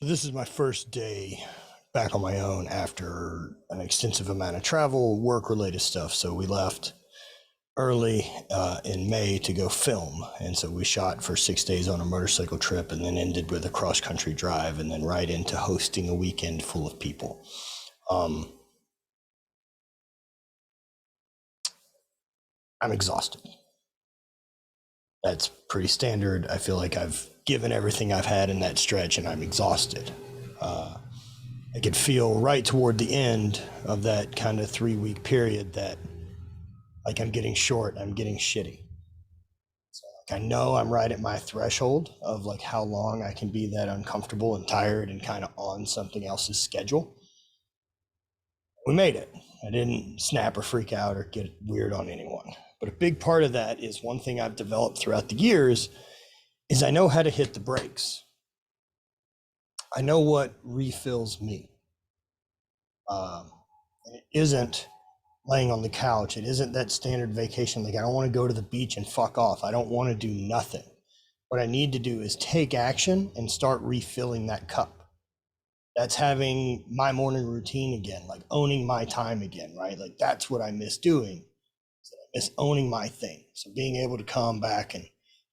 So this is my first day back on my own after an extensive amount of travel, work-related stuff. So we left early in May to go film. And so we shot for 6 days on a motorcycle trip and then ended with a cross-country drive and then right into hosting a weekend full of people. I'm exhausted. That's pretty standard. I feel like I've given everything I've had in that stretch and I'm exhausted. I could feel right toward the end of that kind of 3-week period that like I'm getting short, I'm getting shitty. So like I know I'm right at my threshold of like how long I can be that uncomfortable and tired and kind of on something else's schedule. We made it. I didn't snap or freak out or get weird on anyone. But a big part of that is one thing I've developed throughout the years is I know how to hit the brakes. I know what refills me. It isn't laying on the couch. It isn't that standard vacation. Like I don't want to go to the beach and fuck off. I don't want to do nothing. What I need to do is take action and start refilling that cup. That's having my morning routine again, like owning my time again, right? Like that's what I miss doing. I miss owning my thing. So being able to come back and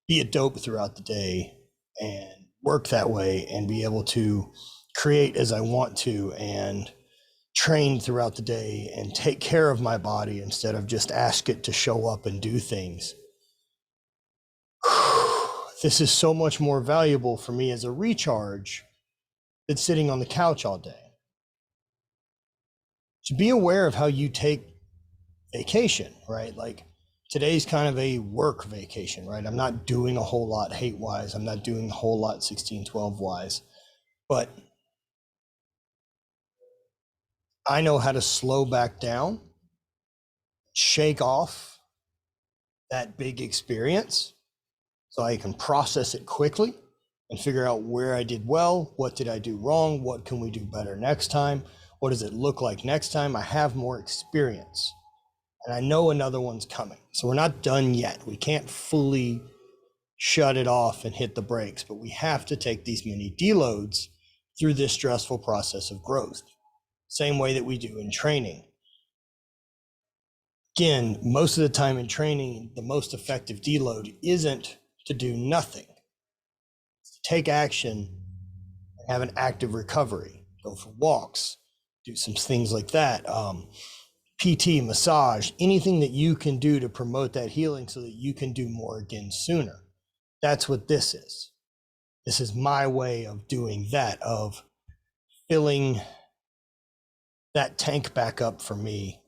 be a dope throughout the day and work that way and be able to create as I want to and train throughout the day and take care of my body instead of just ask it to show up and do things. This is so much more valuable for me as a recharge than sitting on the couch all day. So be aware of how you take vacation, right? Like today's kind of a work vacation, right? I'm not doing a whole lot HVIII-wise. I'm not doing a whole lot 16-12-wise, but I know how to slow back down, shake off that big experience so I can process it quickly and figure out where I did well, what did I do wrong, what can we do better next time, what does it look like next time. I have more experience and I know another one's coming. So we're not done yet. We can't fully shut it off and hit the brakes, but we have to take these mini deloads through this stressful process of growth. Same way that we do in training. Again, most of the time in training, the most effective deload isn't to do nothing. It's to take action and have an active recovery, go for walks, do some things like that. PT, massage, anything that you can do to promote that healing so that you can do more again sooner. That's what this is. This is my way of doing that, of filling that tank back up for me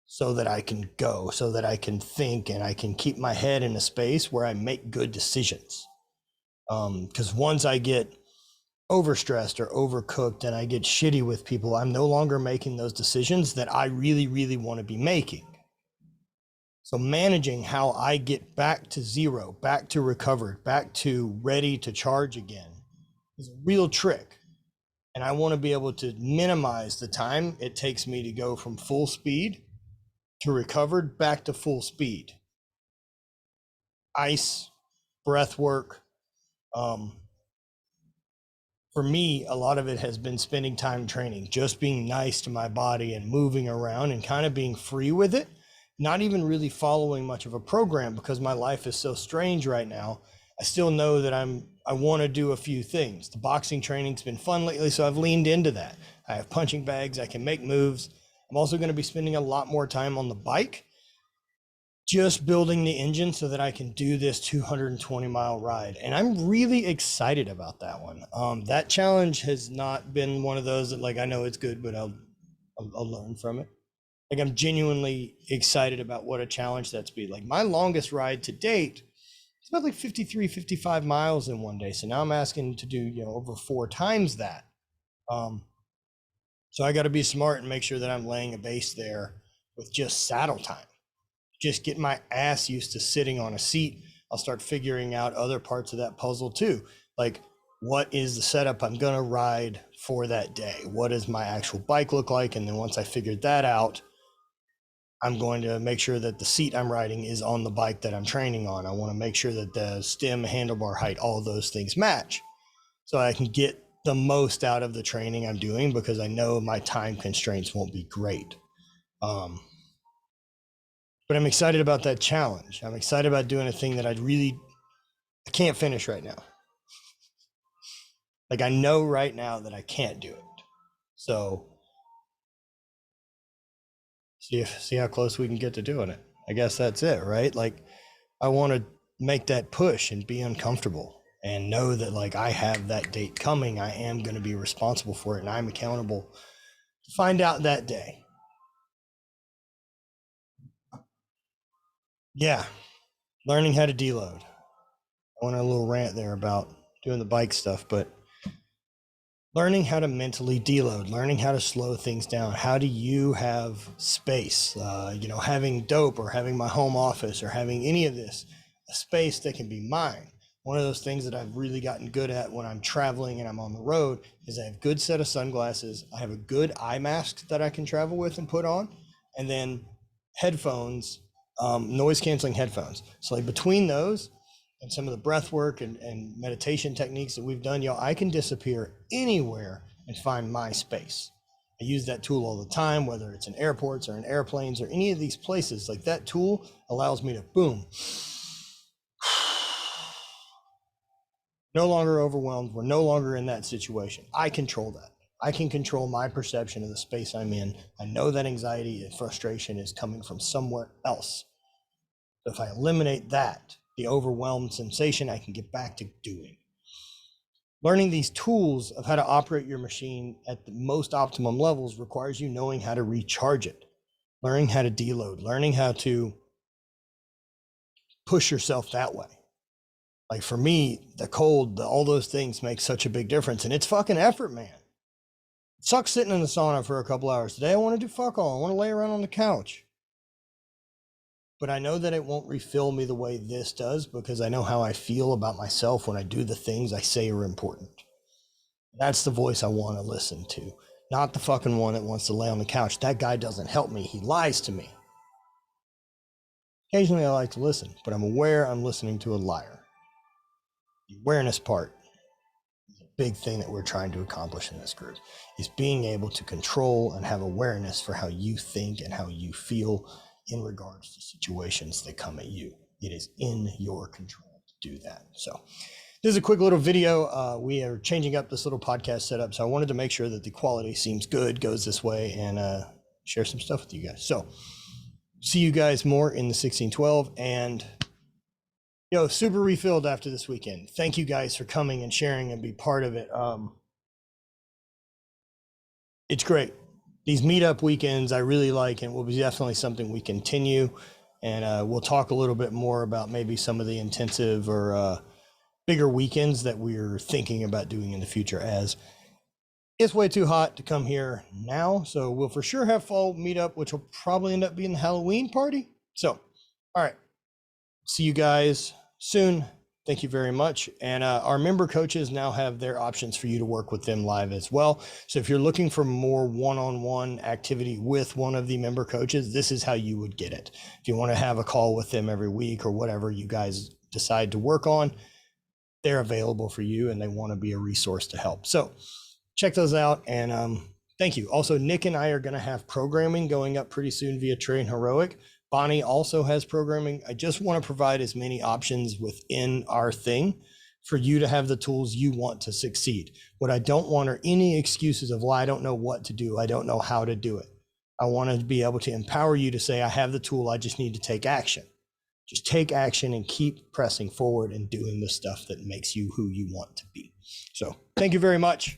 so that I can go, so that I can think and I can keep my head in a space where I make good decisions. Because once I get overstressed or overcooked and I get shitty with people, I'm no longer making those decisions that I really, really want to be making. So managing how I get back to zero, back to recovered, back to ready to charge again is a real trick. And I want to be able to minimize the time it takes me to go from full speed to recovered back to full speed. Ice, breath work. For me, a lot of it has been spending time training, just being nice to my body and moving around and kind of being free with it, not even really following much of a program because my life is so strange right now. I still know that I want to do a few things. The boxing training's been fun lately, so I've leaned into that. I have punching bags, I can make moves. I'm also going to be spending a lot more time on the bike, just building the engine so that I can do this 220-mile ride. And I'm really excited about that one. That challenge has not been one of those that like, I know it's good, but I'll learn from it. Like I'm genuinely excited about what a challenge that's be. Like my longest ride to date, it's about like 53, 55 miles in one day. So now I'm asking to do, over 4 times that. So I got to be smart and make sure that I'm laying a base there with just saddle time. Just get my ass used to sitting on a seat. I'll start figuring out other parts of that puzzle too. Like what is the setup I'm going to ride for that day? What does my actual bike look like? And then once I figured that out, I'm going to make sure that the seat I'm riding is on the bike that I'm training on. I want to make sure that the stem, handlebar height, all of those things match so I can get the most out of the training I'm doing because I know my time constraints won't be great. But I'm excited about that challenge. I'm excited about doing a thing that I can't finish right now. Like I know right now that I can't do it. So see how close we can get to doing it. I guess that's it, right? Like I want to make that push and be uncomfortable and know that like I have that date coming. I am going to be responsible for it and I'm accountable to find out that day. Yeah. Learning how to deload. I went on a little rant there about doing the bike stuff, but learning how to mentally deload, learning how to slow things down. How do you have space? Having dope or having my home office or having any of this, a space that can be mine. One of those things that I've really gotten good at when I'm traveling and I'm on the road is I have a good set of sunglasses. I have a good eye mask that I can travel with and put on, and then headphones, noise canceling headphones. So like between those, and some of the breath work and meditation techniques that we've done, I can disappear anywhere and find my space. I use that tool all the time, whether it's in airports or in airplanes or any of these places. Like that tool allows me to boom. No longer overwhelmed. We're no longer in that situation. I control that. I can control my perception of the space I'm in. I know that anxiety and frustration is coming from somewhere else. So if I eliminate that, the overwhelmed sensation, I can get back to doing. Learning these tools of how to operate your machine at the most optimum levels requires you knowing how to recharge it, learning how to deload, learning how to push yourself that way. Like for me, the cold, all those things make such a big difference, and it's fucking effort, man. It sucks sitting in the sauna for a couple hours. Today I want to do fuck all. I want to lay around on the couch. But I know that it won't refill me the way this does because I know how I feel about myself when I do the things I say are important. That's the voice I want to listen to, not the fucking one that wants to lay on the couch. That guy doesn't help me. He lies to me. Occasionally I like to listen, but I'm aware I'm listening to a liar. The awareness part is a big thing that we're trying to accomplish in this group, is being able to control and have awareness for how you think and how you feel in regards to situations that come at you. It is in your control to do that. So this is a quick little video. We are changing up this little podcast setup. So I wanted to make sure that the quality seems good, goes this way, and share some stuff with you guys. So see you guys more in the 1612 and super refilled after this weekend. Thank you guys for coming and sharing and be part of it. It's great. These meetup weekends I really like, and will be definitely something we continue. And we'll talk a little bit more about maybe some of the intensive or bigger weekends that we're thinking about doing in the future, as it's way too hot to come here now. So we'll for sure have fall meetup, which will probably end up being the Halloween party. So, all right. See you guys soon. Thank you very much. And our member coaches now have their options for you to work with them live as well. So if you're looking for more one-on-one activity with one of the member coaches, this is how you would get it. If you want to have a call with them every week or whatever you guys decide to work on, they're available for you and they want to be a resource to help. So check those out. And thank you. Also, Nick and I are going to have programming going up pretty soon via TRAINHEROIC. Bonnie also has programming. I just want to provide as many options within our thing for you to have the tools you want to succeed. What I don't want are any excuses of, well, I don't know what to do. I don't know how to do it. I want to be able to empower you to say, I have the tool. I just need to take action. Just take action and keep pressing forward and doing the stuff that makes you who you want to be. So thank you very much.